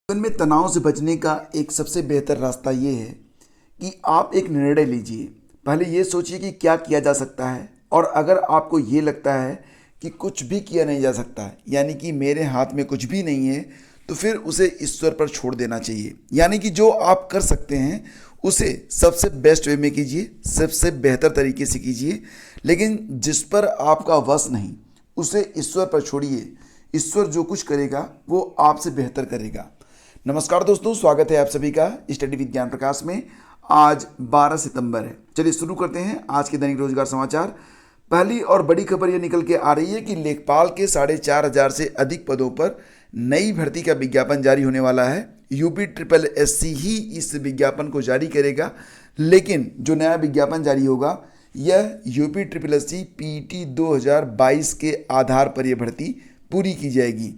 जीवन में तनाव से बचने का एक सबसे बेहतर रास्ता ये है कि आप एक निर्णय लीजिए। पहले ये सोचिए कि क्या किया जा सकता है, और अगर आपको ये लगता है कि कुछ भी किया नहीं जा सकता है, यानी कि मेरे हाथ में कुछ भी नहीं है, तो फिर उसे ईश्वर पर छोड़ देना चाहिए। यानी कि जो आप कर सकते हैं उसे सबसे बेस्ट वे में कीजिए, सबसे बेहतर तरीके से कीजिए। लेकिन जिस पर आपका वश नहीं, उसे ईश्वर पर छोड़िए। ईश्वर जो कुछ करेगा वो आपसे बेहतर करेगा। नमस्कार दोस्तों, स्वागत है आप सभी का स्टडी विद ज्ञान प्रकाश में। आज 12 सितंबर है। चलिए शुरू करते हैं आज के दैनिक रोजगार समाचार। पहली और बड़ी खबर यह निकल के आ रही है कि लेखपाल के 4,500 से अधिक पदों पर नई भर्ती का विज्ञापन जारी होने वाला है। यूपी ट्रिपल एससी ही इस विज्ञापन को जारी करेगा, लेकिन जो नया विज्ञापन जारी होगा यह यूपी ट्रिपल एससी पीटी 2022 के आधार पर यह भर्ती पूरी की जाएगी।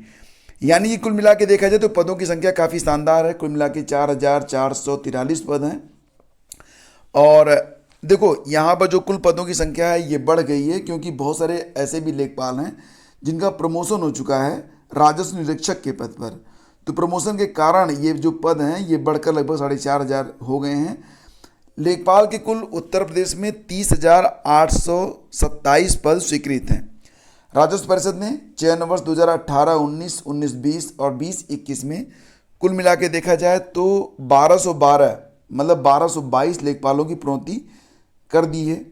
यानी कि कुल मिला के देखा जाए तो पदों की संख्या काफ़ी शानदार है। कुल मिला के 4,443 पद हैं। और देखो यहाँ पर जो कुल पदों की संख्या है ये बढ़ गई है, क्योंकि बहुत सारे ऐसे भी लेखपाल हैं जिनका प्रमोशन हो चुका है राजस्व निरीक्षक के पद पर। तो प्रमोशन के कारण ये जो पद हैं ये बढ़कर लगभग 4,500 हो गए हैं। लेखपाल के कुल उत्तर प्रदेश में 30,827 पद स्वीकृत हैं। राजस्व परिषद ने चयन वर्ष 2018, 19, 19-20 और 20-21 में कुल मिला के देखा जाए तो 1212 मतलब 1222 लेखपालों की प्रोन्नति कर दी है।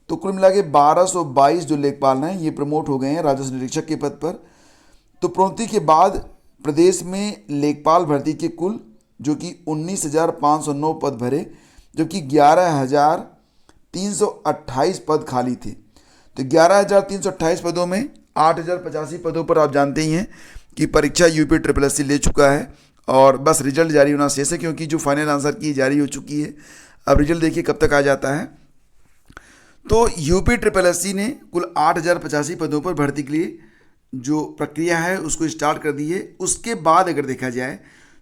तो कुल मिला के 1222 जो लेखपाल हैं ये प्रमोट हो गए हैं राजस्व निरीक्षक के पद पर। तो प्रोन्नति के बाद प्रदेश में लेखपाल भर्ती के कुल जो कि 19,509 पद भरे, जबकि 11,328 पद खाली थे। तो 11,328 पदों में 8,085 पदों पर आप जानते ही हैं कि परीक्षा यूपी ट्रिपल एससी ले चुका है, और बस रिजल्ट जारी होना शेष है, क्योंकि जो फाइनल आंसर की जारी हो चुकी है। अब रिजल्ट देखिए कब तक आ जाता है। तो यूपी ट्रिपल एससी ने कुल 8,085 पदों पर भर्ती के लिए जो प्रक्रिया है उसको स्टार्ट कर दी है। उसके बाद अगर देखा जाए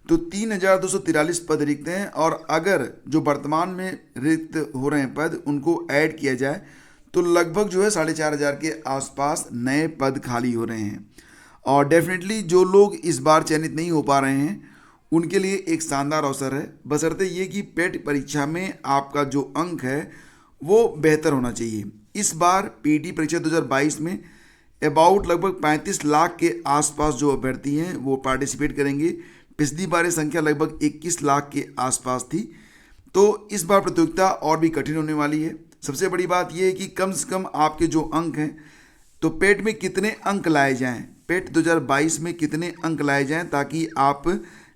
तो 3,243 पद रिक्त हैं, और अगर जो वर्तमान में रिक्त हो रहे हैं पद उनको ऐड किया जाए तो लगभग जो है 4,500 के आसपास नए पद खाली हो रहे हैं। और डेफिनेटली जो लोग इस बार चयनित नहीं हो पा रहे हैं उनके लिए एक शानदार अवसर है, बशर्ते ये कि पेट परीक्षा में आपका जो अंक है वो बेहतर होना चाहिए। इस बार पीटी परीक्षा 2022 में अबाउट लगभग 35 लाख के आसपास जो अभ्यर्थी हैं वो पार्टिसिपेट करेंगे। पिछली बार ये संख्या लगभग 21 लाख के आसपास थी। तो इस बार प्रतियोगिता और भी कठिन होने वाली है। सबसे बड़ी बात यह है कि कम से कम आपके जो अंक हैं, तो पेट में कितने अंक लाए जाएं, पेट 2022 में कितने अंक लाए जाएं, ताकि आप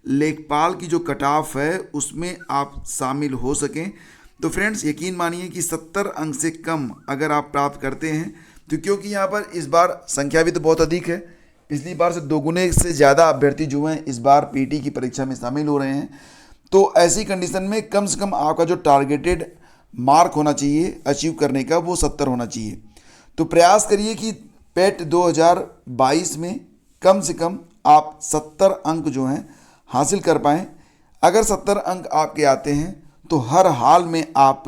लेखपाल की जो कट ऑफ है उसमें आप शामिल हो सकें। तो फ्रेंड्स यकीन मानिए कि 70 अंक से कम अगर आप प्राप्त करते हैं, तो क्योंकि यहाँ पर इस बार संख्या भी तो बहुत अधिक है, पिछली बार से दोगुने से ज़्यादा अभ्यर्थी जो हैं इस बार पीटी की परीक्षा में शामिल हो रहे हैं। तो ऐसी कंडीशन में कम से कम आपका जो टारगेटेड मार्क होना चाहिए अचीव करने का वो 70 होना चाहिए। तो प्रयास करिए कि पेट 2022 में कम से कम आप 70 अंक जो हैं हासिल कर पाएँ। अगर 70 अंक आपके आते हैं तो हर हाल में आप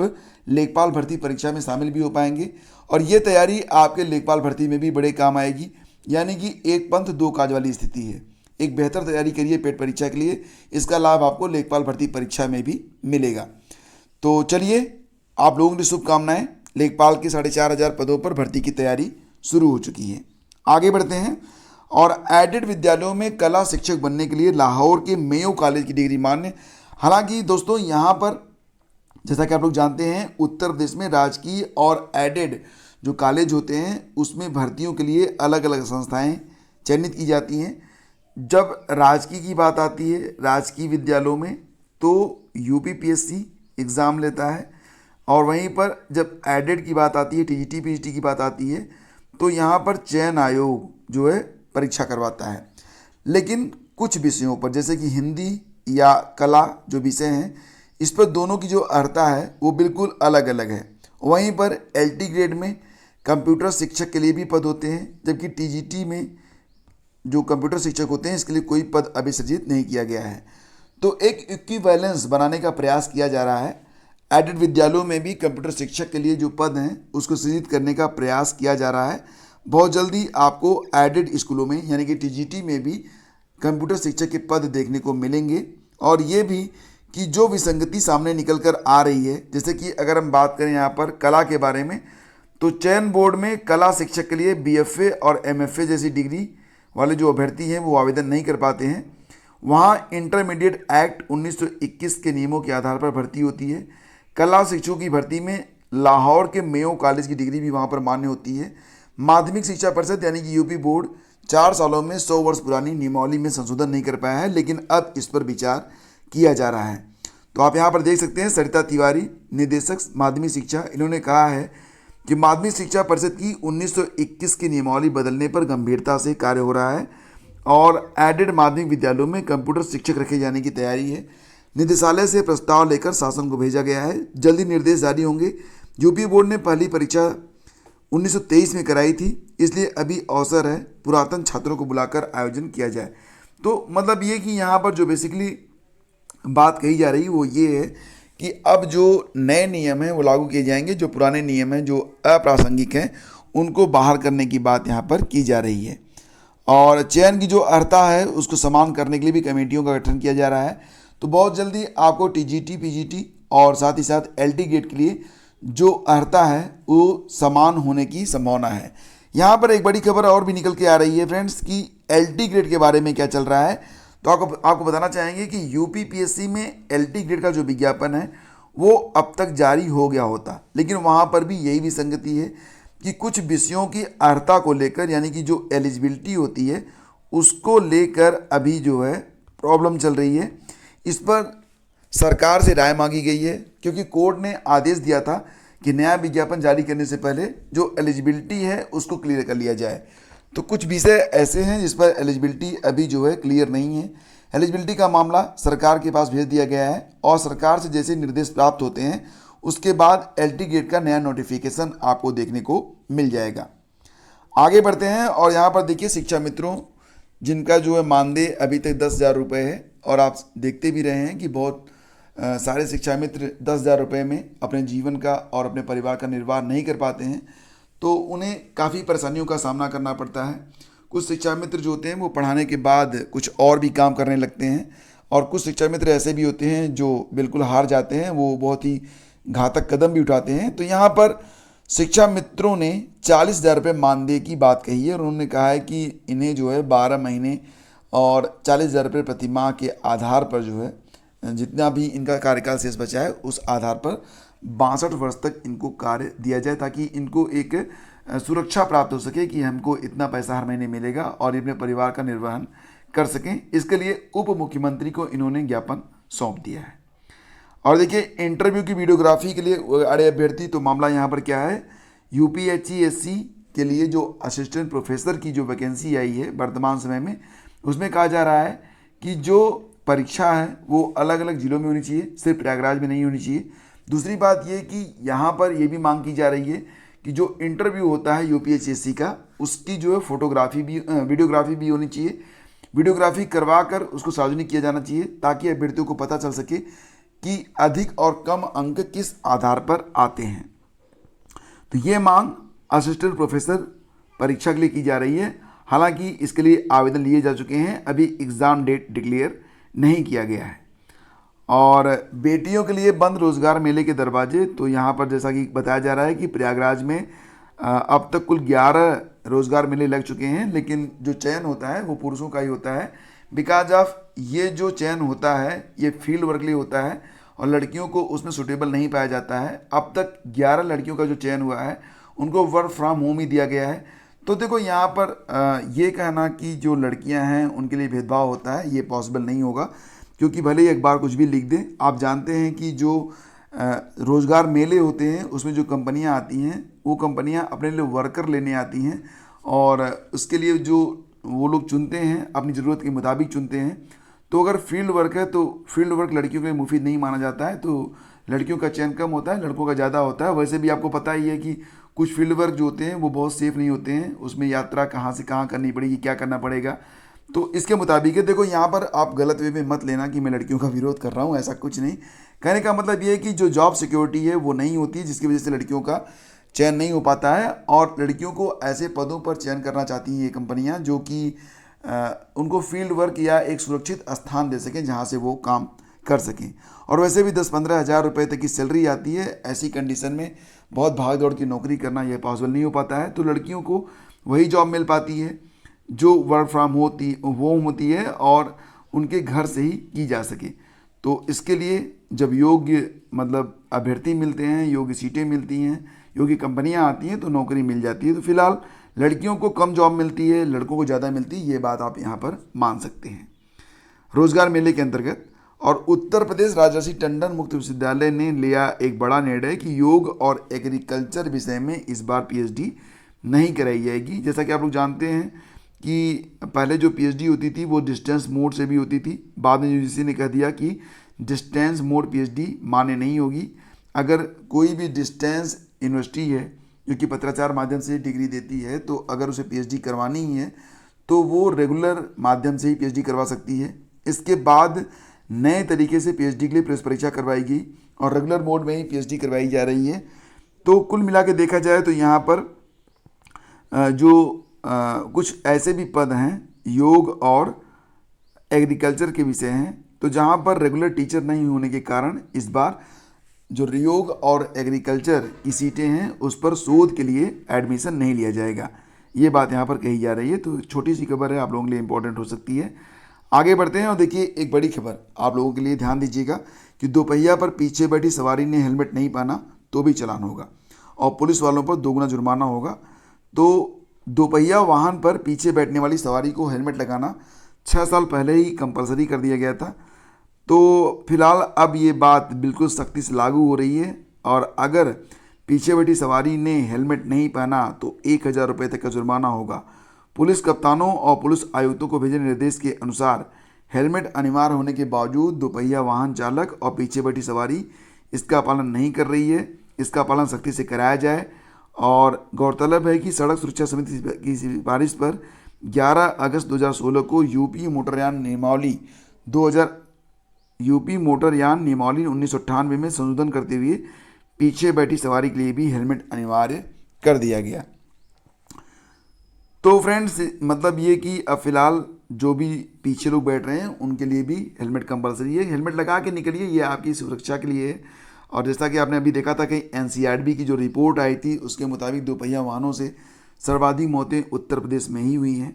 लेखपाल भर्ती परीक्षा में शामिल भी हो पाएंगे, और ये तैयारी आपके लेखपाल भर्ती में भी बड़े काम आएगी। यानी कि एक पंथ दो काज वाली स्थिति है। एक बेहतर तैयारी करिए पेट परीक्षा के लिए, इसका लाभ आपको लेखपाल भर्ती परीक्षा में भी मिलेगा। तो चलिए, आप लोगों की शुभकामनाएं। लेखपाल के 4,500 पदों पर भर्ती की तैयारी शुरू हो चुकी है। आगे बढ़ते हैं। और एडेड विद्यालयों में कला शिक्षक बनने के लिए लाहौर के मेयो कॉलेज की डिग्री मान्य। हालांकि दोस्तों यहाँ पर जैसा कि आप लोग जानते हैं उत्तर प्रदेश में राजकीय और एडेड जो कॉलेज होते हैं उसमें भर्तियों के लिए अलग अलग संस्थाएं चयनित की जाती हैं। जब राजकीय की बात आती है राजकीय विद्यालयों में, तो यूपीपीएससी एग्ज़ाम लेता है, और वहीं पर जब एडेड की बात आती है, टीजीटी पीजीटी की बात आती है, तो यहाँ पर चयन आयोग जो है परीक्षा करवाता है। लेकिन कुछ विषयों पर जैसे कि हिंदी या कला जो विषय हैं इस पर दोनों की जो अर्हता है वो बिल्कुल अलग अलग है। वहीं पर एलटी ग्रेड में कंप्यूटर शिक्षक के लिए भी पद होते हैं, जबकि टीजीटी में जो कंप्यूटर शिक्षक होते हैं इसके लिए कोई पद अभी सृजित नहीं किया गया है। तो एक इक्विवेलेंस बनाने का प्रयास किया जा रहा है। एडेड विद्यालयों में भी कंप्यूटर शिक्षक के लिए जो पद हैं उसको सृजित करने का प्रयास किया जा रहा है। बहुत जल्दी आपको एडेड स्कूलों में यानी कि टीजीटी में भी कंप्यूटर शिक्षक के पद देखने को मिलेंगे। और ये भी कि जो विसंगति सामने निकल कर आ रही है, जैसे कि अगर हम बात करें यहाँ पर कला के बारे में, तो चयन बोर्ड में कला शिक्षक के लिए BFA और MFA जैसी डिग्री वाले जो अभ्यर्थी हैं वो आवेदन नहीं कर पाते हैं। वहाँ इंटरमीडिएट एक्ट 1921 के नियमों के आधार पर भर्ती होती है। कला शिक्षकों की भर्ती में लाहौर के मेयो कॉलेज की डिग्री भी वहाँ पर मान्य होती है। माध्यमिक शिक्षा परिषद यानी कि यूपी बोर्ड 4 सालों में 100 वर्ष पुरानी नियमावली में संशोधन नहीं कर पाया है, लेकिन अब इस पर विचार किया जा रहा है। तो आप यहाँ पर देख सकते हैं सरिता तिवारी, निदेशक माध्यमिक शिक्षा, इन्होंने कहा है कि माध्यमिक शिक्षा परिषद की 1921 की नियमावली बदलने पर गंभीरता से कार्य हो रहा है और एडेड माध्यमिक विद्यालयों में कंप्यूटर शिक्षक रखे जाने की तैयारी है। निदेशालय से प्रस्ताव लेकर शासन को भेजा गया है, जल्दी निर्देश जारी होंगे। यूपी बोर्ड ने पहली परीक्षा 1923 में कराई थी, इसलिए अभी अवसर है पुरातन छात्रों को बुलाकर आयोजन किया जाए। तो मतलब ये कि यहाँ पर जो बेसिकली बात कही जा रही है वो ये है कि अब जो नए नियम हैं वो लागू किए जाएंगे, जो पुराने नियम हैं जो अप्रासंगिक हैं उनको बाहर करने की बात यहाँ पर की जा रही है। और चयन की जो अर्हता है उसको समान करने के लिए भी कमेटियों का गठन किया जा रहा है। तो बहुत जल्दी आपको TGT, PGT और साथ ही साथ LT ग्रेड के लिए जो अर्हता है वो समान होने की संभावना है। यहाँ पर एक बड़ी खबर और भी निकल के आ रही है फ्रेंड्स कि LT ग्रेड के बारे में क्या चल रहा है। तो आपको बताना चाहेंगे कि UPPSC में LT ग्रेड का जो विज्ञापन है वो अब तक जारी हो गया होता, लेकिन वहाँ पर भी यही विसंगति है कि कुछ विषयों की अर्हता को लेकर यानी कि जो एलिजिबिलिटी होती है उसको लेकर अभी जो है प्रॉब्लम चल रही है। इस पर सरकार से राय मांगी गई है, क्योंकि कोर्ट ने आदेश दिया था कि नया विज्ञापन जारी करने से पहले जो एलिजिबिलिटी है उसको क्लियर कर लिया जाए। तो कुछ विषय ऐसे हैं जिस पर एलिजिबिलिटी अभी जो है क्लियर नहीं है। एलिजिबिलिटी का मामला सरकार के पास भेज दिया गया है और सरकार से जैसे निर्देश प्राप्त होते हैं उसके बाद LT ग्रेड का नया नोटिफिकेशन आपको देखने को मिल जाएगा। आगे बढ़ते हैं और यहाँ पर देखिए शिक्षा मित्रों जिनका जो है मानदेय अभी तक 10,000 रुपये है, और आप देखते भी रहे हैं कि बहुत सारे शिक्षा मित्र 10,000 रुपये में अपने जीवन का और अपने परिवार का निर्वाह नहीं कर पाते हैं, तो उन्हें काफ़ी परेशानियों का सामना करना पड़ता है। कुछ शिक्षा मित्र जो होते हैं वो पढ़ाने के बाद कुछ और भी काम करने लगते हैं, और कुछ शिक्षा मित्र ऐसे भी होते हैं जो बिल्कुल हार जाते हैं, वो बहुत ही घातक कदम भी उठाते हैं। तो यहाँ पर शिक्षा मित्रों ने 40,000 रुपये मानदेय की बात कही है और उन्होंने कहा है कि इन्हें जो है 12 महीने और 40,000 रुपये प्रति माह के आधार पर जो है जितना भी इनका कार्यकाल शेष बचा है उस आधार पर 62 वर्ष तक इनको कार्य दिया जाए, ताकि इनको एक सुरक्षा प्राप्त हो सके कि हमको इतना पैसा हर महीने मिलेगा और ये अपने परिवार का निर्वहन कर सकें। इसके लिए उप मुख्यमंत्री को इन्होंने ज्ञापन सौंप दिया है। और देखिए इंटरव्यू की वीडियोग्राफी के लिए अड़े अभ्यर्थी, तो मामला यहाँ पर क्या है, UPHESC के लिए जो असिस्टेंट प्रोफेसर की जो वैकेंसी आई है वर्तमान समय में, उसमें कहा जा रहा है कि जो परीक्षा है वो अलग अलग ज़िलों में होनी चाहिए, सिर्फ प्रयागराज में नहीं होनी चाहिए। दूसरी बात ये कि यहाँ पर ये भी मांग की जा रही है कि जो इंटरव्यू होता है UPHESC का उसकी जो है फोटोग्राफी भी वीडियोग्राफी भी होनी चाहिए। वीडियोग्राफी करवा कर उसको सार्वजनिक किया जाना चाहिए ताकि अभ्यर्थियों को पता चल सके कि अधिक और कम अंक किस आधार पर आते हैं। तो ये मांग असिस्टेंट प्रोफेसर परीक्षा के लिए की जा रही है। हालांकि इसके लिए आवेदन लिए जा चुके हैं, अभी एग्ज़ाम डेट डिक्लेयर नहीं किया गया है। और बेटियों के लिए बंद रोजगार मेले के दरवाजे, तो यहाँ पर जैसा कि बताया जा रहा है कि प्रयागराज में अब तक कुल 11 रोजगार मेले लग चुके हैं, लेकिन जो चयन होता है वो पुरुषों का ही होता है। बिकॉज ऑफ ये जो चयन होता है ये फील्ड वर्क के लिए होता है और लड़कियों को उसमें सूटेबल नहीं पाया जाता है। अब तक 11 लड़कियों का जो चयन हुआ है उनको वर्क फ्रॉम होम ही दिया गया है। तो देखो यहाँ पर ये कहना कि जो लड़कियाँ हैं उनके लिए भेदभाव होता है, ये पॉसिबल नहीं होगा, क्योंकि भले ही एक बार कुछ भी लिख दें, आप जानते हैं कि जो रोज़गार मेले होते हैं उसमें जो कंपनियां आती हैं वो कंपनियां अपने लिए वर्कर लेने आती हैं और उसके लिए जो वो लोग चुनते हैं अपनी ज़रूरत के मुताबिक चुनते हैं। तो अगर फील्ड वर्क है तो फील्ड वर्क लड़कियों के लिए मुफीद नहीं माना जाता है, तो लड़कियों का चयन कम होता है, लड़कों का ज़्यादा होता है। वैसे भी आपको पता ही है कि कुछ फील्ड वर्क जो होते हैं वो बहुत सेफ़ नहीं होते हैं, उसमें यात्रा कहाँ से कहाँ करनी पड़ेगी, क्या करना पड़ेगा, तो इसके मुताबिक है। देखो यहाँ पर आप गलत वे में मत लेना कि मैं लड़कियों का विरोध कर रहा हूँ, ऐसा कुछ नहीं। कहने का मतलब ये है कि जो जॉब सिक्योरिटी है वो नहीं होती, जिसकी वजह से लड़कियों का चयन नहीं हो पाता है और लड़कियों को ऐसे पदों पर चयन करना चाहती हैं ये कंपनियां जो कि उनको फील्ड वर्क या एक सुरक्षित स्थान दे सकें जहाँ से वो काम कर सकें। और वैसे भी 10-15 हज़ार रुपये तक की सैलरी आती है। ऐसी कंडीशन में बहुत भाग दौड़ की नौकरी करना यह पॉसिबल नहीं हो पाता है। तो लड़कियों को वही जॉब मिल पाती है जो वर्क फ्रॉम होम होती है और उनके घर से ही की जा सके। तो इसके लिए जब योग्य मतलब अभ्यर्थी मिलते हैं, योग्य सीटें मिलती हैं, योग्य कंपनियां आती हैं तो नौकरी मिल जाती है। तो फिलहाल लड़कियों को कम जॉब मिलती है, लड़कों को ज़्यादा मिलती है, ये बात आप यहाँ पर मान सकते हैं। रोजगार मेले के अंतर्गत और उत्तर प्रदेश राजर्षि टंडन मुक्त विश्वविद्यालय ने लिया एक बड़ा निर्णय कि योग और एग्रीकल्चर विषय में इस बार पीएचडी नहीं कराई जाएगी। जैसा कि आप लोग जानते हैं कि पहले जो पीएचडी होती थी वो डिस्टेंस मोड से भी होती थी। बाद में यूजीसी ने कह दिया कि डिस्टेंस मोड पीएचडी मान्य नहीं होगी। अगर कोई भी डिस्टेंस यूनिवर्सिटी है जो कि पत्राचार माध्यम से डिग्री देती है, तो अगर उसे पीएचडी करवानी ही है तो वो रेगुलर माध्यम से ही पीएचडी करवा सकती है। इसके बाद नए तरीके से पीएचडी के लिए प्रवेश परीक्षा करवाई गई और रेगुलर मोड में ही पीएचडी करवाई जा रही है। तो कुल मिला के देखा जाए तो यहाँ पर कुछ ऐसे भी पद हैं योग और एग्रीकल्चर के विषय हैं, तो जहाँ पर रेगुलर टीचर नहीं होने के कारण इस बार जो योग और एग्रीकल्चर की सीटें हैं उस पर शोध के लिए एडमिशन नहीं लिया जाएगा। ये बात यहाँ पर कही जा रही है। तो छोटी सी खबर है, आप लोगों के लिए इंपॉर्टेंट हो सकती है। आगे बढ़ते हैं और देखिए एक बड़ी खबर आप लोगों के लिए, ध्यान दीजिएगा कि दोपहिया पर पीछे बैठी सवारी ने हेलमेट नहीं पहना तो भी चालान होगा और पुलिस वालों पर दोगुना जुर्माना होगा। तो दोपहिया वाहन पर पीछे बैठने वाली सवारी को हेलमेट लगाना 6 साल पहले ही कंपलसरी कर दिया गया था। तो फिलहाल अब ये बात बिल्कुल सख्ती से लागू हो रही है और अगर पीछे बैठी सवारी ने हेलमेट नहीं पहना तो 1,000 रुपये तक का जुर्माना होगा। पुलिस कप्तानों और पुलिस आयुक्तों को भेजे निर्देश के अनुसार हेलमेट अनिवार्य होने के बावजूद दोपहिया वाहन चालक और पीछे बैठी सवारी इसका पालन नहीं कर रही है। इसका पालन सख्ती से कराया जाए। और गौरतलब है कि सड़क सुरक्षा समिति की सिफारिश पर 11 अगस्त 2016 को यूपी मोटरयान नियमावली 1998 में संशोधन करते हुए पीछे बैठी सवारी के लिए भी हेलमेट अनिवार्य कर दिया गया। तो फ्रेंड्स मतलब ये कि अब फिलहाल जो भी पीछे लोग बैठ रहे हैं उनके लिए भी हेलमेट कंपलसरी है। हेलमेट लगा के निकलिए, ये आपकी सुरक्षा के लिए है। और जैसा कि आपने अभी देखा था कि एनसीईआरटी की जो रिपोर्ट आई थी उसके मुताबिक दोपहिया वाहनों से सर्वाधिक मौतें उत्तर प्रदेश में ही हुई हैं।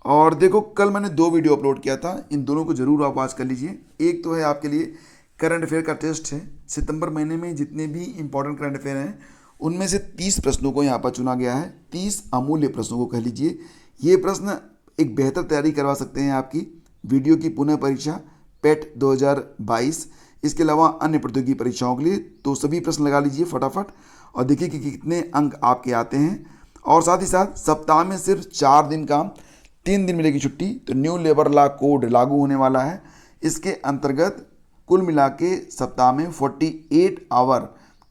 और देखो कल मैंने 2 वीडियो अपलोड किया था, इन दोनों को ज़रूर आप वॉच कर लीजिए। एक तो है आपके लिए करंट अफेयर का टेस्ट है। सितंबर महीने में जितने भी इंपॉर्टेंट करंट अफेयर हैं उनमें से 30 प्रश्नों को यहाँ पर चुना गया है। 30 अमूल्य प्रश्नों को कह लीजिए। ये प्रश्न एक बेहतर तैयारी करवा सकते हैं आपकी वीडियो की पुनः परीक्षा पेट 2022, इसके अलावा अन्य प्रतियोगी परीक्षाओं के लिए। तो सभी प्रश्न लगा लीजिए फटाफट और देखिए कि कितने अंक आपके आते हैं। और साथ ही साथ सप्ताह में सिर्फ 4 दिन काम, 3 दिन मिलेगी छुट्टी। तो न्यू लेबर लॉ कोड लागू होने वाला है। इसके अंतर्गत कुल मिला के सप्ताह में 48 आवर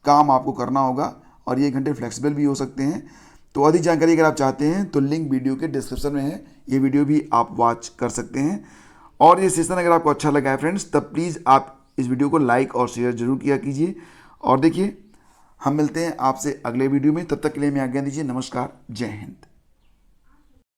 काम आपको करना होगा और ये घंटे फ्लेक्सिबल भी हो सकते हैं। तो अधिक जानकारी अगर आप चाहते हैं तो लिंक वीडियो के डिस्क्रिप्शन में है, ये वीडियो भी आप वॉच कर सकते हैं। और ये सेशन अगर आपको अच्छा लगा है फ्रेंड्स तब प्लीज़ आप इस वीडियो को लाइक और शेयर जरूर किया कीजिए। और देखिए हम मिलते हैं आपसे अगले वीडियो में, तब तक के लिए मैं आज्ञा दीजिए। नमस्कार, जय हिंद।